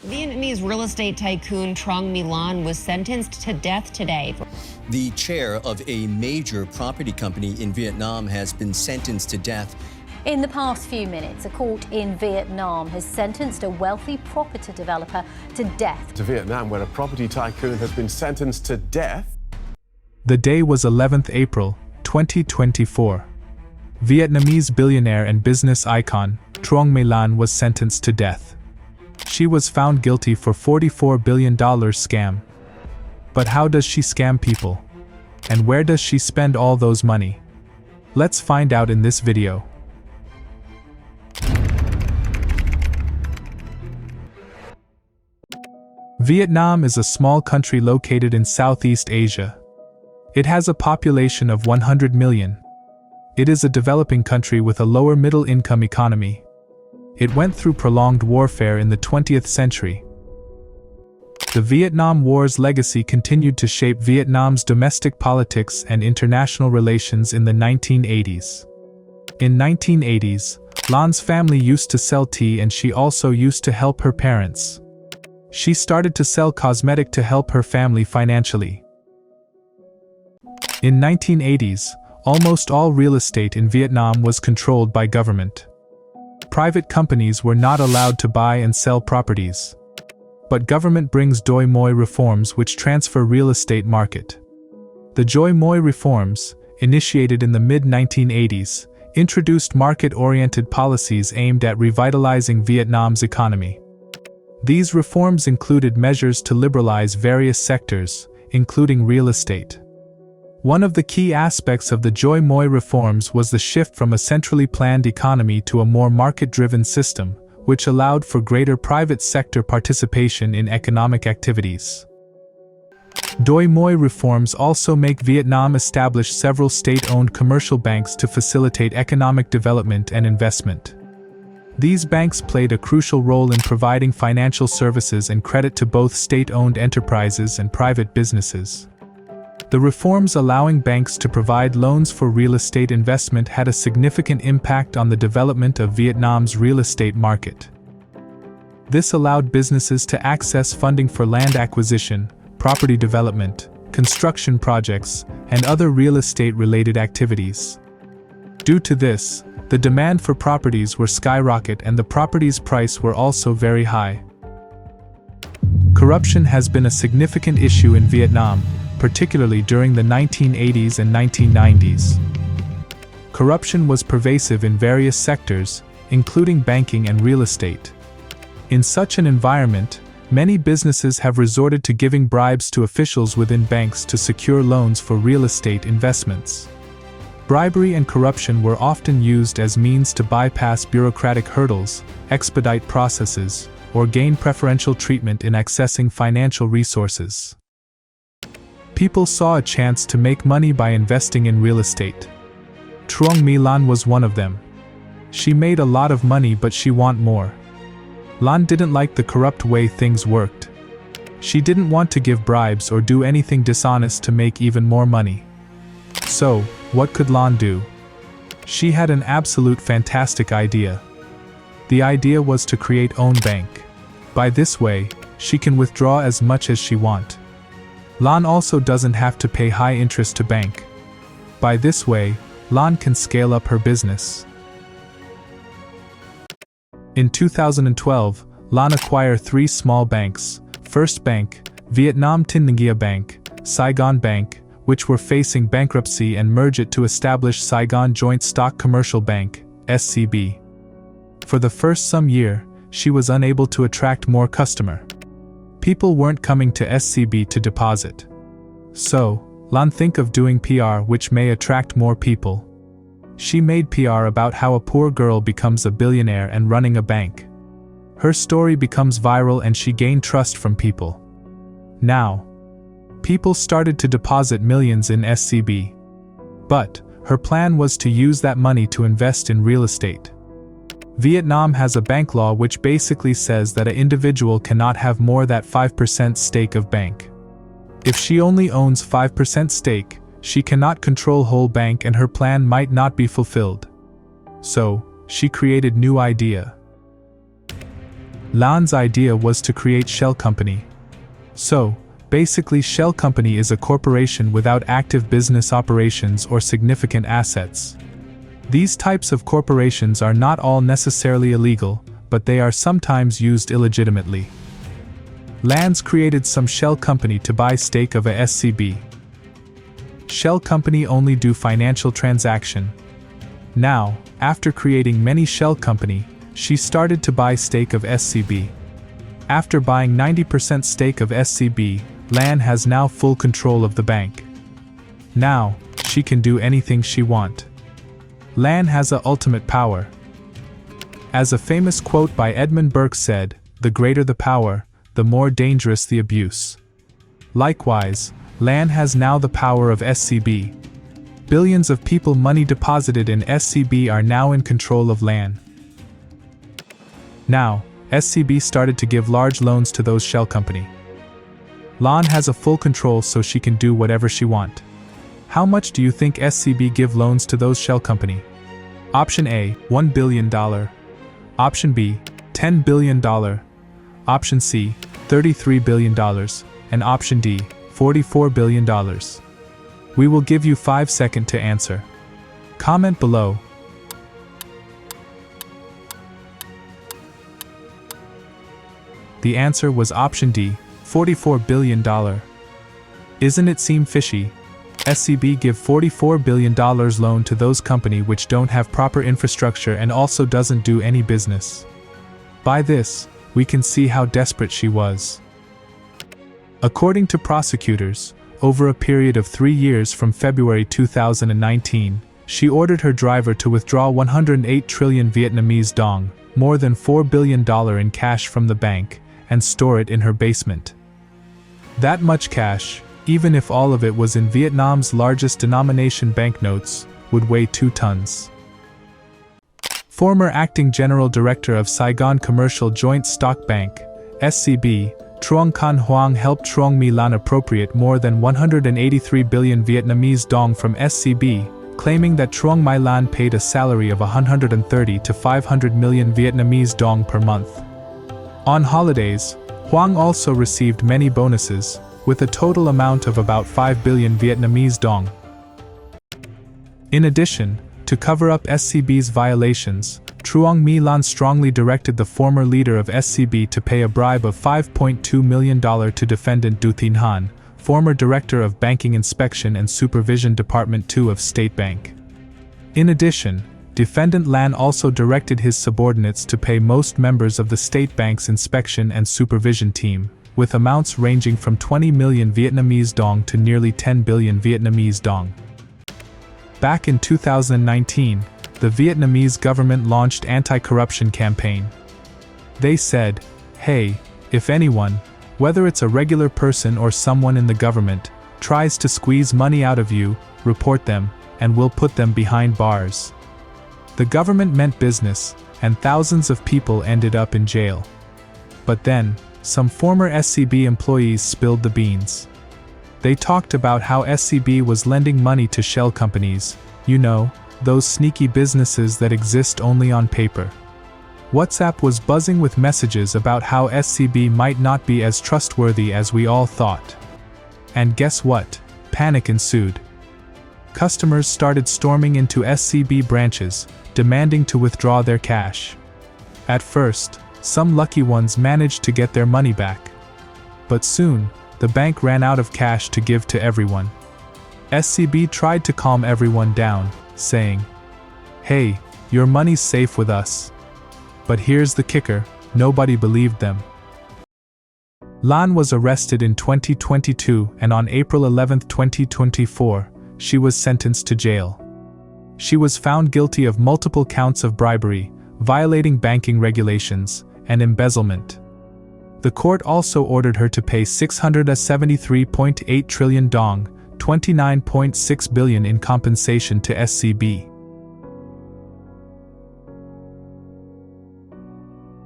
Vietnamese real estate tycoon Truong Lan was sentenced to death today. The chair of a major property company in Vietnam has been sentenced to death. In the past few minutes, a court in Vietnam has sentenced a wealthy property developer to death. To Vietnam, where a property tycoon has been sentenced to death. The day was 11th April, 2024. Vietnamese billionaire and business icon, Truong Lan was sentenced to death. She was found guilty for $44 billion scam. But how does she scam people? And where does she spend all those money? Let's find out in this video. Vietnam is a small country located in Southeast Asia. It has a population of 100 million. It is a developing country with a lower middle-income economy. It went through prolonged warfare in the 20th century. The Vietnam War's legacy continued to shape Vietnam's domestic politics and international relations in the 1980s. In 1980s, Lan's family used to sell tea and she also used to help her parents. She started to sell cosmetic to help her family financially. In 1980s, almost all real estate in Vietnam was controlled by government. Private companies were not allowed to buy and sell properties. But government brings Doi Moi reforms which transfer real estate market. The Doi Moi reforms, initiated in the mid-1980s, introduced market-oriented policies aimed at revitalizing Vietnam's economy. These reforms included measures to liberalize various sectors, including real estate. One of the key aspects of the Doi Moi reforms was the shift from a centrally planned economy to a more market-driven system, which allowed for greater private sector participation in economic activities. Doi Moi reforms also make Vietnam establish several state-owned commercial banks to facilitate economic development and investment. These banks played a crucial role in providing financial services and credit to both state-owned enterprises and private businesses. The reforms allowing banks to provide loans for real estate investment had a significant impact on the development of Vietnam's real estate market. This allowed businesses to access funding for land acquisition, property development, construction projects, and other real estate-related activities. Due to this, the demand for properties were skyrocket and the properties' price were also very high. Corruption has been a significant issue in Vietnam, particularly during the 1980s and 1990s. Corruption was pervasive in various sectors, including banking and real estate. In such an environment, many businesses have resorted to giving bribes to officials within banks to secure loans for real estate investments. Bribery and corruption were often used as means to bypass bureaucratic hurdles, expedite processes, or gain preferential treatment in accessing financial resources. People saw a chance to make money by investing in real estate. Truong Lan was one of them. She made a lot of money but she wanted more. Lan didn't like the corrupt way things worked. She didn't want to give bribes or do anything dishonest to make even more money. So, what could Lan do? She had an absolute fantastic idea. The idea was to create own bank. By this way, she can withdraw as much as she want. Lan also doesn't have to pay high interest to bank. By this way, Lan can scale up her business. In 2012, Lan acquired 3 small banks: First Bank, Vietnam Tin Gia Bank, Saigon Bank, which were facing bankruptcy, and merged it to establish Saigon Joint Stock Commercial Bank, SCB. For the first some year, she was unable to attract more customer. People weren't coming to SCB to deposit. So, Lan think of doing PR which may attract more people. She made PR about how a poor girl becomes a billionaire and running a bank. Her story becomes viral and she gained trust from people. Now, people started to deposit millions in SCB. But, her plan was to use that money to invest in real estate. Vietnam has a bank law which basically says that an individual cannot have more than 5% stake of bank. If she only owns 5% stake, she cannot control whole bank and her plan might not be fulfilled. So, she created new idea. Lan's idea was to create shell company. So, basically shell company is a corporation without active business operations or significant assets. These types of corporations are not all necessarily illegal, but they are sometimes used illegitimately. Lan's created some shell company to buy stake of a SCB. Shell company only do financial transaction. Now, after creating many shell company, she started to buy stake of SCB. After buying 90% stake of SCB, Lan has now full control of the bank. Now, she can do anything she want. Lan has a ultimate power. As a famous quote by Edmund Burke said, "The greater the power, the more dangerous the abuse." Likewise, Lan has now the power of SCB. Billions of people money deposited in SCB are now in control of Lan. Now, SCB started to give large loans to those shell company. Lan has a full control so she can do whatever she want. How much do you think SCB give loans to those shell company? Option A, $1 billion. Option B, $10 billion. Option C, $33 billion. And option D, $44 billion. We will give you 5 seconds to answer. Comment below. The answer was option D, $44 billion. Isn't it seem fishy? SCB give $44 billion loan to those company which don't have proper infrastructure and also doesn't do any business. By this, we can see how desperate she was. According to prosecutors, over a period of 3 years from February 2019, she ordered her driver to withdraw 108 trillion Vietnamese dong, more than $4 billion in cash from the bank, and store it in her basement. That much cash, even if all of it was in Vietnam's largest denomination banknotes, would weigh 2 tons. Former acting general director of Saigon Commercial Joint Stock Bank, SCB, Truong Lan helped Truong Lan appropriate more than 183 billion Vietnamese dong from SCB, claiming that Truong Lan paid a salary of 130 to 500 million Vietnamese dong per month. On holidays, Hoang also received many bonuses, with a total amount of about 5 billion Vietnamese dong. In addition, to cover up SCB's violations, Truong Lan strongly directed the former leader of SCB to pay a bribe of $5.2 million to defendant Du Thien Han, former director of Banking Inspection and Supervision Department 2 of State Bank. In addition, Defendant Lan also directed his subordinates to pay most members of the State Bank's inspection and supervision team, with amounts ranging from 20 million Vietnamese dong to nearly 10 billion Vietnamese dong. Back in 2019, the Vietnamese government launched anti-corruption campaign. They said, "Hey, if anyone, whether it's a regular person or someone in the government, tries to squeeze money out of you, report them, and we'll put them behind bars." The government meant business, and thousands of people ended up in jail. But then, some former SCB employees spilled the beans. They talked about how SCB was lending money to shell companies, you know, those sneaky businesses that exist only on paper. WhatsApp was buzzing with messages about how SCB might not be as trustworthy as we all thought. And guess what? Panic ensued. Customers started storming into SCB branches, demanding to withdraw their cash. At first, some lucky ones managed to get their money back. But soon, the bank ran out of cash to give to everyone. SCB tried to calm everyone down, saying, "Hey, your money's safe with us." But here's the kicker, nobody believed them. Lan was arrested in 2022 and on April 11, 2024, she was sentenced to jail. She was found guilty of multiple counts of bribery, violating banking regulations, and embezzlement. The court also ordered her to pay 673.8 trillion dong, 29.6 billion in compensation to SCB.